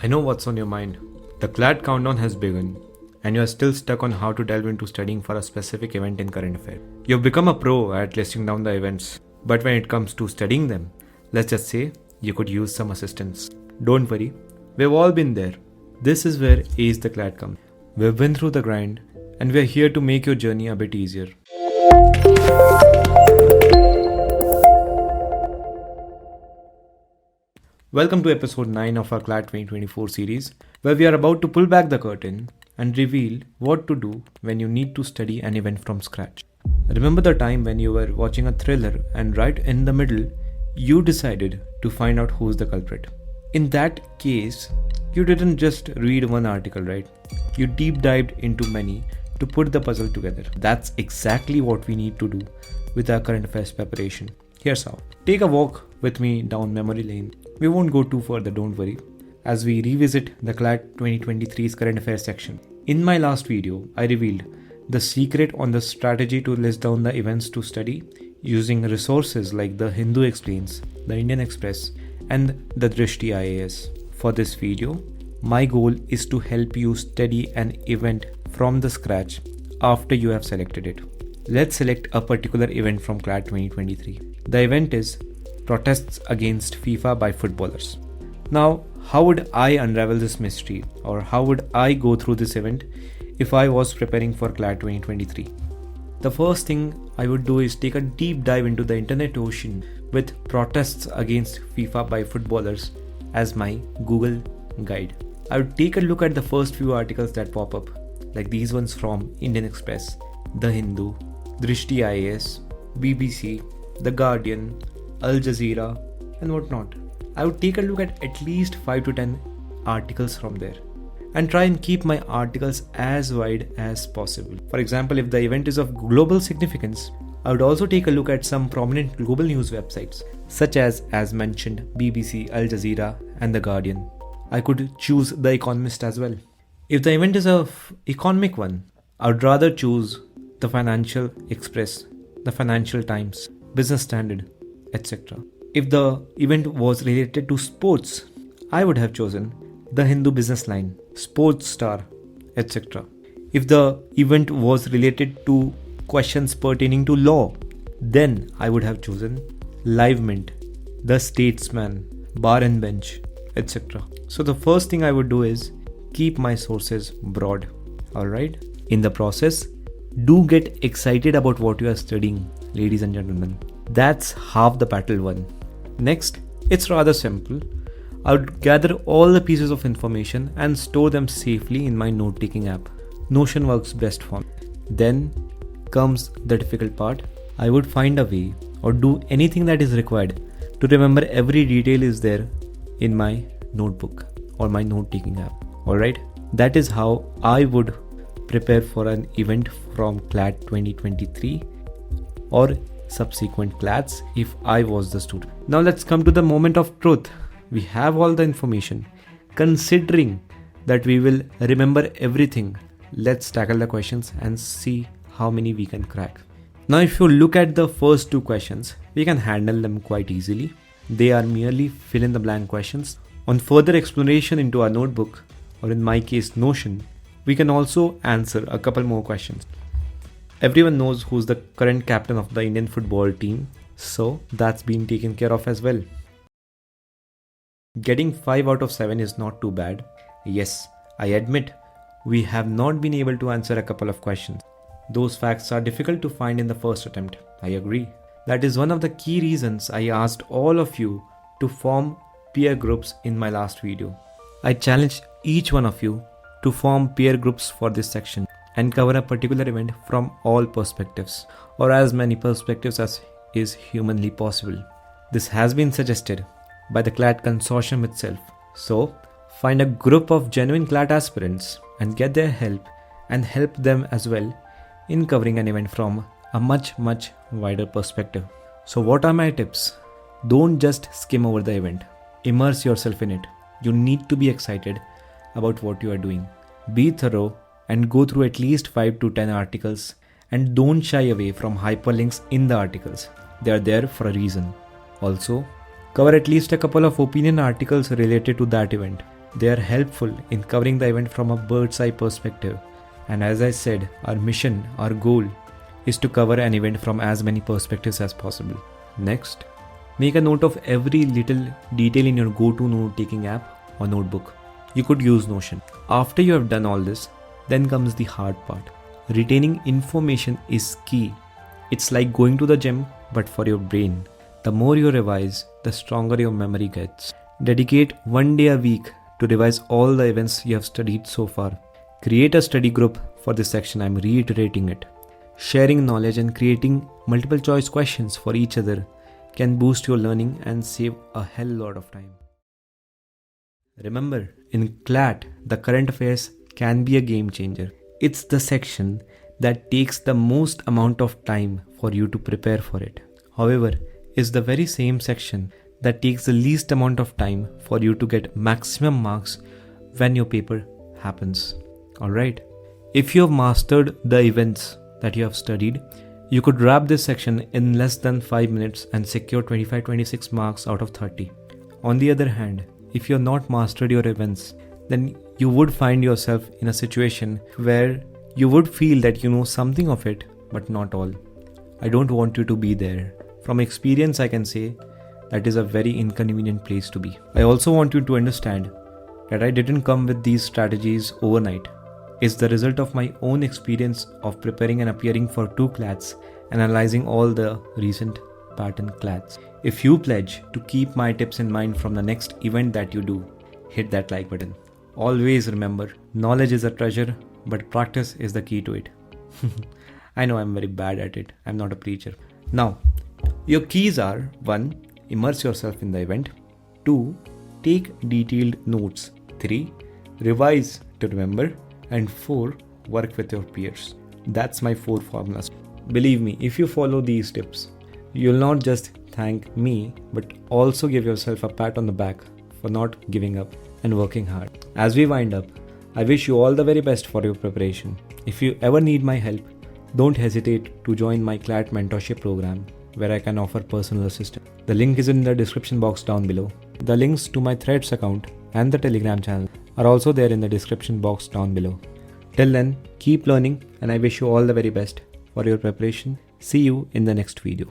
I know what's on your mind. The CLAT countdown has begun, and you are still stuck on how to delve into studying for a specific event in current affairs. You've become a pro at listing down the events, but when it comes to studying them, let's just say you could use some assistance. Don't worry, we've all been there. This is where Ace the CLAT comes. We've been through the grind, and we're here to make your journey a bit easier. Welcome to episode 9 of our CLAT 2024 series, where we are about to pull back the curtain and reveal what to do when you need to study an event from scratch. Remember the time when you were watching a thriller and right in the middle, you decided to find out who's the culprit. In that case, you didn't just read one article, right? You deep dived into many to put the puzzle together. That's exactly what we need to do with our current affairs preparation. Here's how. Take a walk with me down memory lane. We won't go too further, don't worry, as we revisit the CLAT 2023's current affairs section. In my last video, I revealed the secret on the strategy to list down the events to study using resources like the Hindu Explains, the Indian Express, and the Drishti IAS. For this video, my goal is to help you study an event from the scratch after you have selected it. Let's select a particular event from CLAT 2023. The event is protests against FIFA by footballers. Now, how would I unravel this mystery, or how would I go through this event if I was preparing for CLAT 2023? The first thing I would do is take a deep dive into the internet ocean with protests against FIFA by footballers as my Google guide. I would take a look at the first few articles that pop up, like these ones from Indian Express, The Hindu, Drishti IAS, BBC, The Guardian, Al Jazeera, and whatnot. I would take a look at least 5 to 10 articles from there and try and keep my articles as wide as possible. For example, if the event is of global significance, I would also take a look at some prominent global news websites such as mentioned, BBC, Al Jazeera, and The Guardian. I could choose The Economist as well. If the event is an economic one, I would rather choose the Financial Express, the Financial Times, Business Standard, etc. If the event was related to sports, I would have chosen the Hindu Business Line, Sports Star, etc. If the event was related to questions pertaining to law, then I would have chosen Live Mint, The Statesman, Bar and Bench, etc. So the first thing I would do is keep my sources broad. Alright? In the process, do get excited about what you are studying, ladies and gentlemen. That's half the battle won. Next, it's rather simple. I would gather all the pieces of information and store them safely in my note-taking app. Notion works best for me. Then comes the difficult part. I would find a way or do anything that is required to remember every detail is there in my notebook or my note-taking app. Alright, that is how I would prepare for an event from CLAT 2023 or subsequent CLATs if I was the student. Now let's come to the moment of truth. We have all the information. Considering that we will remember everything, let's tackle the questions and see how many we can crack. Now if you look at the first two questions, we can handle them quite easily. They are merely fill in the blank questions. On further exploration into our notebook, or in my case Notion, we can also answer a couple more questions. Everyone knows who's the current captain of the Indian football team, so that's been taken care of as well. Getting 5 out of 7 is not too bad. Yes, I admit, we have not been able to answer a couple of questions. Those facts are difficult to find in the first attempt, I agree. That is one of the key reasons I asked all of you to form peer groups in my last video. I challenged each one of you to form peer groups for this section and cover a particular event from all perspectives, or as many perspectives as is humanly possible. This has been suggested by the CLAT consortium itself. So, find a group of genuine CLAT aspirants and get their help and help them as well in covering an event from a much wider perspective. So what are my tips? Don't just skim over the event. Immerse yourself in it. You need to be excited about what you are doing. Be thorough and go through at least 5 to 10 articles, and don't shy away from hyperlinks in the articles. They are there for a reason. Also, cover at least a couple of opinion articles related to that event. They are helpful in covering the event from a bird's eye perspective. And as I said, our mission, our goal is to cover an event from as many perspectives as possible. Next, make a note of every little detail in your go-to note-taking app or notebook. You could use Notion. After you have done all this, then comes the hard part. Retaining information is key. It's like going to the gym, but for your brain. The more you revise, the stronger your memory gets. Dedicate 1 day a week to revise all the events you have studied so far. Create a study group for this section, I'm reiterating it. Sharing knowledge and creating multiple choice questions for each other can boost your learning and save a hell lot of time. Remember, in CLAT, the current affairs can be a game changer. It's the section that takes the most amount of time for you to prepare for it. However, it's the very same section that takes the least amount of time for you to get maximum marks when your paper happens. Alright? If you have mastered the events that you have studied, you could wrap this section in less than 5 minutes and secure 25-26 marks out of 30. On the other hand, if you have not mastered your events, then you would find yourself in a situation where you would feel that you know something of it, but not all. I don't want you to be there. From experience, I can say that is a very inconvenient place to be. I also want you to understand that I didn't come with these strategies overnight. It's the result of my own experience of preparing and appearing for 2 CLATs and analyzing all the recent pattern CLATs. If you pledge to keep my tips in mind from the next event that you do, hit that like button. Always remember, knowledge is a treasure, but practice is the key to it. I know I'm very bad at it. I'm not a preacher. Now, your keys are 1. Immerse yourself in the event. 2. Take detailed notes. 3. Revise to remember. And 4. Work with your peers. That's my 4 formulas. Believe me, if you follow these tips, you'll not just thank me, but also give yourself a pat on the back for not giving up and working hard. As we wind up, I wish you all the very best for your preparation. If you ever need my help, don't hesitate to join my CLAT mentorship program where I can offer personal assistance. The link is in the description box down below. The links to my Threads account and the Telegram channel are also there in the description box down below. Till then, keep learning and I wish you all the very best for your preparation. See you in the next video.